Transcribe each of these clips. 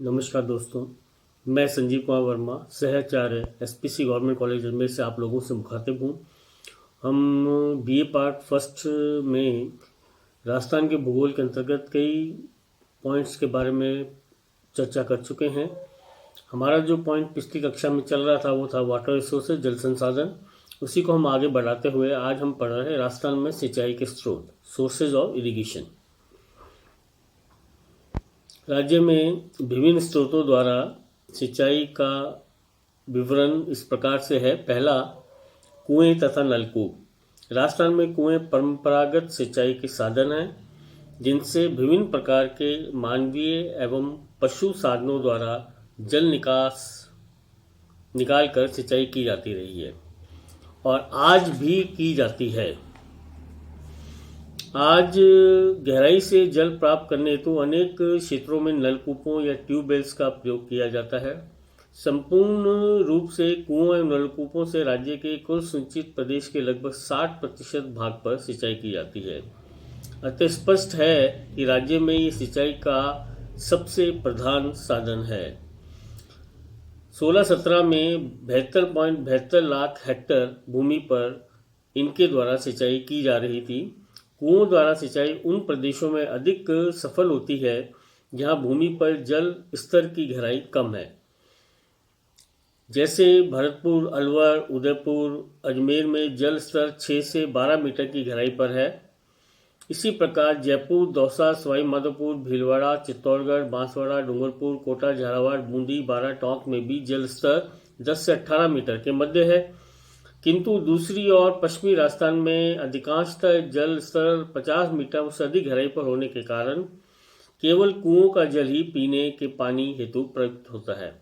नमस्कार दोस्तों, मैं संजीव कुमार वर्मा, सहआचार्य एसपीसी गवर्नमेंट कॉलेज अजमेर से आप लोगों से मुखातिब हूँ। हम बीए पार्ट फर्स्ट में राजस्थान के भूगोल के अंतर्गत कई पॉइंट्स के बारे में चर्चा कर चुके हैं। हमारा जो पॉइंट पिछली कक्षा में चल रहा था वो था वाटर रिसोर्सेज, जल संसाधन। उसी को हम आगे बढ़ाते हुए आज हम पढ़ रहे हैं राजस्थान में सिंचाई के स्रोत, सोर्सेज ऑफ इरिगेशन। राज्य में विभिन्न स्रोतों द्वारा सिंचाई का विवरण इस प्रकार से है। पहला, कुएं तथा नलकूप। राजस्थान में कुएं परंपरागत सिंचाई के साधन हैं जिनसे विभिन्न प्रकार के मानवीय एवं पशु साधनों द्वारा जल निकाल कर सिंचाई की जाती रही है और आज भी की जाती है। आज गहराई से जल प्राप्त करने हेतु अनेक क्षेत्रों में नलकूपों या ट्यूबवेल्स का प्रयोग किया जाता है। संपूर्ण रूप से कुओं एवं नलकूपों से राज्य के कुल सिंचित प्रदेश के लगभग 60% भाग पर सिंचाई की जाती है। अतः स्पष्ट है कि राज्य में ये सिंचाई का सबसे प्रधान साधन है। 16-17 में 72.72 लाख हेक्टेयर भूमि पर इनके द्वारा सिंचाई की जा रही थी। कुओं द्वारा सिंचाई उन प्रदेशों में अधिक सफल होती है जहां भूमि पर जल स्तर की गहराई कम है, जैसे भरतपुर, अलवर, उदयपुर, अजमेर में जल स्तर 6 से 12 मीटर की गहराई पर है। इसी प्रकार जयपुर, दौसा, सवाई माधोपुर, भीलवाड़ा, चित्तौड़गढ़, बांसवाड़ा, डूंगरपुर, कोटा, झालावाड़, बूंदी, बारां, टोंक में भी जल स्तर 10 से 18 मीटर के मध्य है। किंतु दूसरी ओर पश्चिमी राजस्थान में अधिकांशतः जल स्तर 50 मीटर से अधिक गहराई पर होने के कारण केवल कुओं का जल ही पीने के पानी हेतु प्रयुक्त होता है।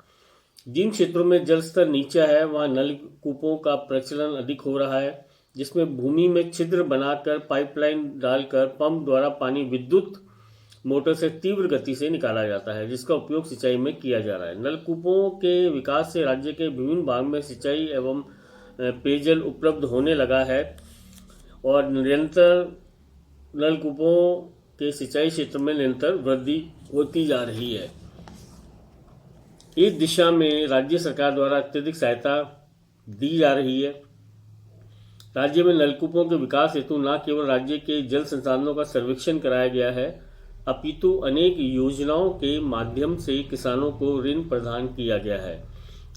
जिन क्षेत्रों में जल स्तर नीचा है वहां नलकूपों का प्रचलन अधिक हो रहा है, जिसमें भूमि में छिद्र बनाकर पाइपलाइन डालकर पंप द्वारा पानी विद्युत मोटर से तीव्र गति से निकाला जाता है, जिसका उपयोग सिंचाई में किया जा रहा है। नलकूपों के विकास से राज्य के विभिन्न भाग में सिंचाई एवं पेयजल उपलब्ध होने लगा है और निरंतर नलकूपों के सिंचाई क्षेत्र में निरंतर वृद्धि होती जा रही है। इस दिशा में राज्य सरकार द्वारा अत्यधिक सहायता दी जा रही है। राज्य में नलकूपों के विकास हेतु न केवल राज्य के जल संसाधनों का सर्वेक्षण कराया गया है, अपितु अनेक योजनाओं के माध्यम से किसानों को ऋण प्रदान किया गया है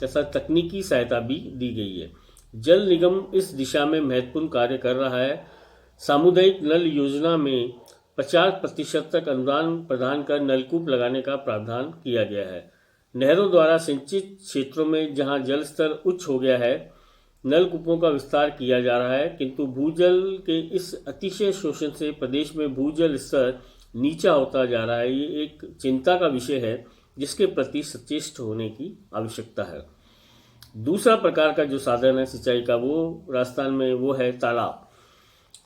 तथा तकनीकी सहायता भी दी गई है। जल निगम इस दिशा में महत्वपूर्ण कार्य कर रहा है। सामुदायिक नल योजना में 50% तक अनुदान प्रदान कर नलकूप लगाने का प्रावधान किया गया है। नहरों द्वारा सिंचित क्षेत्रों में जहां जल स्तर उच्च हो गया है, नलकूपों का विस्तार किया जा रहा है, किंतु भूजल के इस अतिशय शोषण से प्रदेश में भूजल स्तर नीचा होता जा रहा है। ये एक चिंता का विषय है जिसके प्रति सचेत होने की आवश्यकता है। दूसरा प्रकार का जो साधन है सिंचाई का वो राजस्थान में वो है तालाब।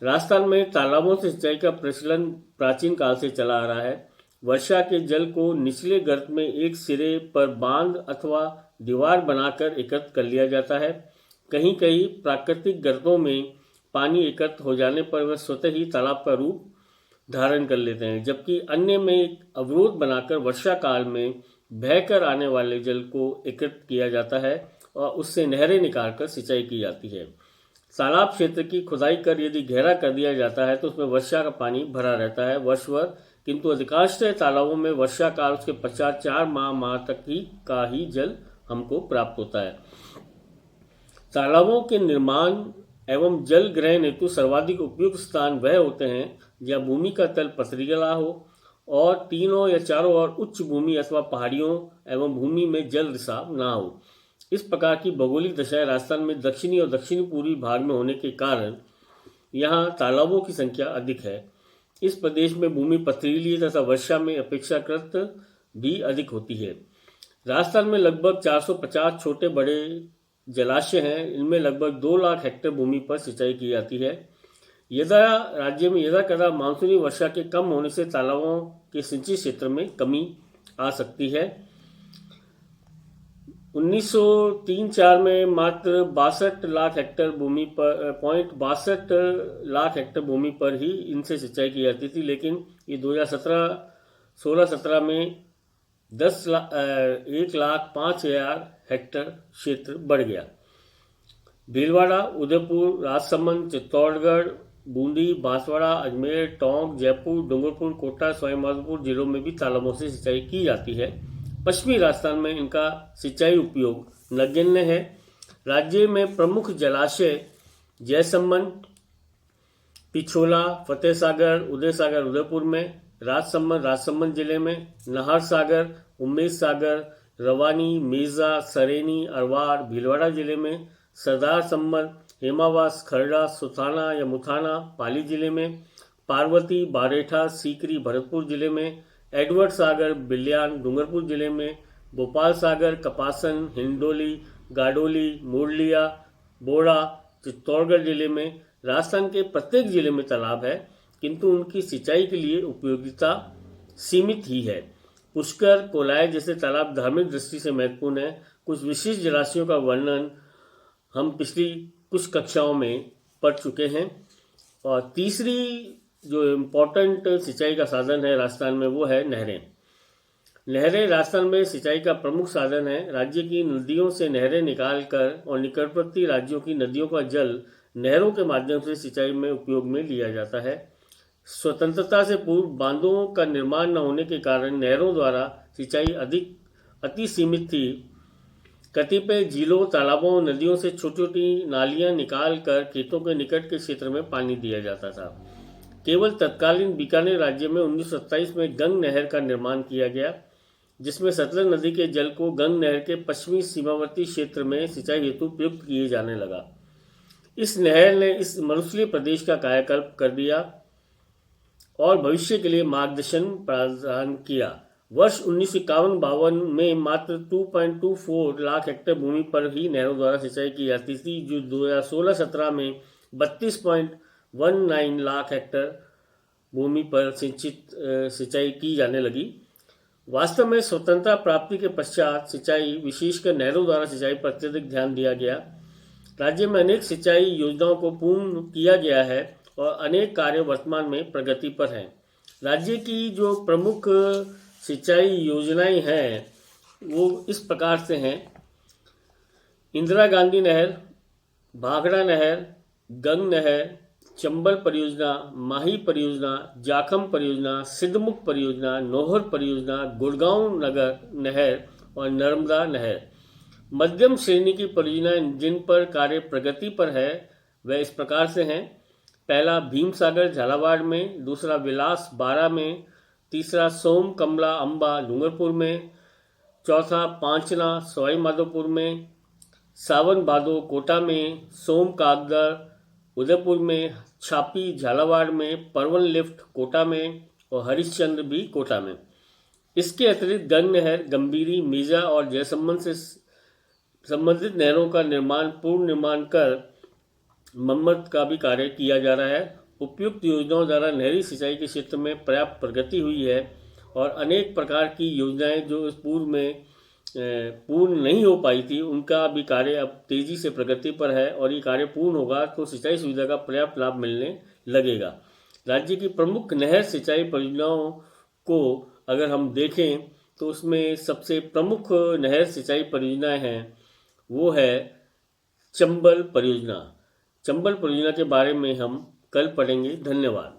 राजस्थान में तालाबों से सिंचाई का प्रचलन प्राचीन काल से चला आ रहा है। वर्षा के जल को निचले गर्त में एक सिरे पर बांध अथवा दीवार बनाकर एकत्र कर लिया जाता है। कहीं कहीं प्राकृतिक गर्तों में पानी एकत्र हो जाने पर वह स्वतः ही तालाब का रूप धारण कर लेते हैं, जबकि अन्य में एक अवरोध बनाकर वर्षा काल में बहकर आने वाले जल को एकत्र किया जाता है और उससे नहरें निकालकर सिंचाई की जाती है। तालाब क्षेत्र की खुदाई कर यदि गहरा कर दिया जाता है तो उसमें वर्षा का पानी भरा रहता है वर्ष भर, किंतु अधिकांशतः तालाबों में वर्षा काल उसके पश्चात 4 माह तक का ही जल हमको प्राप्त होता है। तालाबों के निर्माण एवं जल ग्रहण हेतु सर्वाधिक उपयुक्त स्थान वह होते हैं जहाँ भूमि का तल पथरीला हो और तीनों या चारों ओर उच्च भूमि अथवा पहाड़ियों एवं भूमि में जल रिसाव ना हो। इस प्रकार की भौगोलिक दशाएं राजस्थान में दक्षिणी और दक्षिण पूर्वी भाग में होने के कारण यहाँ तालाबों की संख्या अधिक है। इस प्रदेश में भूमि पथरीली तथा वर्षा में अपेक्षाकृत भी अधिक होती है। राजस्थान में लगभग 450 छोटे बड़े जलाशय हैं। इनमें लगभग 2 लाख हेक्टेयर भूमि पर सिंचाई की जाती है। राज्य में यदा कदा मानसूनी वर्षा के कम होने से तालाबों के सिंचित क्षेत्र में कमी आ सकती है। 1903-4 में मात्र 62 लाख हेक्टेयर भूमि पर 62 लाख हेक्टेयर भूमि पर ही इनसे सिंचाई की जाती थी, लेकिन ये 2017-16-17 में 1,05,000 हेक्टेयर क्षेत्र बढ़ गया। भीलवाड़ा, उदयपुर, राजसमंद, चित्तौड़गढ़, बूंदी, बांसवाड़ा, अजमेर, टोंक, जयपुर, डूंगरपुर, कोटा, सवाईमाधोपुर जिलों में भी तालाबों से सिंचाई की जाती है। पश्चिमी राजस्थान में इनका सिंचाई उपयोग नगण्य है। राज्य में प्रमुख जलाशय जयसमंद, पिछोला, फतेह सागर, उदय सागर उदयपुर में, राजसमंद जिले में, नाहर सागर, उम्मेद सागर, रवानी, मेजा, सरेनी, अरवार, भीलवाड़ा जिले में, सरदार सम्मद, हेमावास, खरड़ा, सुथाना या मुथाना पाली जिले में, पार्वती, बारेठा, सीकरी भरतपुर जिले में, एडवर्ड सागर, बिल्यान डूंगरपुर जिले में, भोपाल सागर, कपासन, हिंडोली, गाडोली, मुरलिया, बोड़ा चित्तौड़गढ़ जिले में। राजस्थान के प्रत्येक जिले में तालाब है, किंतु उनकी सिंचाई के लिए उपयोगिता सीमित ही है। पुष्कर, कोलाय जैसे तालाब धार्मिक दृष्टि से महत्वपूर्ण है। कुछ विशिष्ट जलाशयों का वर्णन हम पिछली कुछ कक्षाओं में पढ़ चुके हैं। और तीसरी जो इम्पोर्टेंट सिंचाई का साधन है राजस्थान में वो है नहरें। नहरें राजस्थान में सिंचाई का प्रमुख साधन है। राज्य की नदियों से नहरें निकालकर और निकटवर्ती राज्यों की नदियों का जल नहरों के माध्यम से सिंचाई में उपयोग में लिया जाता है। स्वतंत्रता से पूर्व बांधों का निर्माण न होने के कारण नहरों द्वारा सिंचाई अति सीमित थी। कतिपय झीलों, तालाबों, नदियों से छोटी छोटी नालियां निकाल कर खेतों के निकट के क्षेत्र में पानी दिया जाता था। केवल तत्कालीन बीकानेर राज्य में 1927 में गंग नहर का निर्माण किया गया, जिसमें सतलज नदी के जल को गंग नहर के पश्चिमी सीमावर्ती क्षेत्र में सिंचाई हेतु प्रयुक्त किए जाने लगा। इस नहर ने इस मरुस्थलीय प्रदेश का कायाकल्प कर दिया और भविष्य के लिए मार्गदर्शन प्रदान किया। वर्ष 1951-52 में मात्र 2.24 लाख हेक्टेयर भूमि पर ही नहरों द्वारा सिंचाई की जाती थी, जो 2016-17 में 32.19 लाख हेक्टेयर भूमि पर सिंचाई की जाने लगी। वास्तव में स्वतंत्रता प्राप्ति के पश्चात सिंचाई, विशेषकर नहरों द्वारा सिंचाई पर अत्यधिक ध्यान दिया गया। राज्य में अनेक सिंचाई योजनाओं को पूर्ण किया गया है और अनेक कार्य वर्तमान में प्रगति पर हैं। राज्य की जो प्रमुख सिंचाई योजनाएं हैं वो इस प्रकार से हैं: इंदिरा गांधी नहर, भाखड़ा नहर, गंग नहर, चंबल परियोजना, माही परियोजना, जाखम परियोजना, सिद्धमुख परियोजना, नौहर परियोजना, गुड़गांव नगर नहर और नर्मदा नहर। मध्यम श्रेणी की परियोजनाएं जिन पर कार्य प्रगति पर है वह इस प्रकार से हैं: पहला भीम सागर झालावाड़ में, दूसरा विलास बारा में, तीसरा सोम कमला अंबा डूंगरपुर में, चौथा पांचना सवाईमाधोपुर में, सावन भादो कोटा में, सोम कागदर उदयपुर में, छापी झालावाड़ में, परवन लिफ्ट कोटा में और हरिश्चंद्र भी कोटा में। इसके अतिरिक्त गंग नहर, गंभीरी, मेजा और जयसमंद से संबंधित नहरों का पूर्ण निर्माण कर मरम्मत का भी कार्य किया जा रहा है। उपयुक्त योजनाओं द्वारा नहरी सिंचाई के क्षेत्र में पर्याप्त प्रगति हुई है और अनेक प्रकार की योजनाएं जो इस पूर्व में पूर्ण नहीं हो पाई थी उनका भी कार्य अब तेजी से प्रगति पर है और ये कार्य पूर्ण होगा तो सिंचाई सुविधा का पर्याप्त लाभ मिलने लगेगा। राज्य की प्रमुख नहर सिंचाई परियोजनाओं को अगर हम देखें तो उसमें सबसे प्रमुख नहर सिंचाई परियोजनाएं हैं वो है चंबल परियोजना। चंबल परियोजना के बारे में हम कल पढ़ेंगे। धन्यवाद।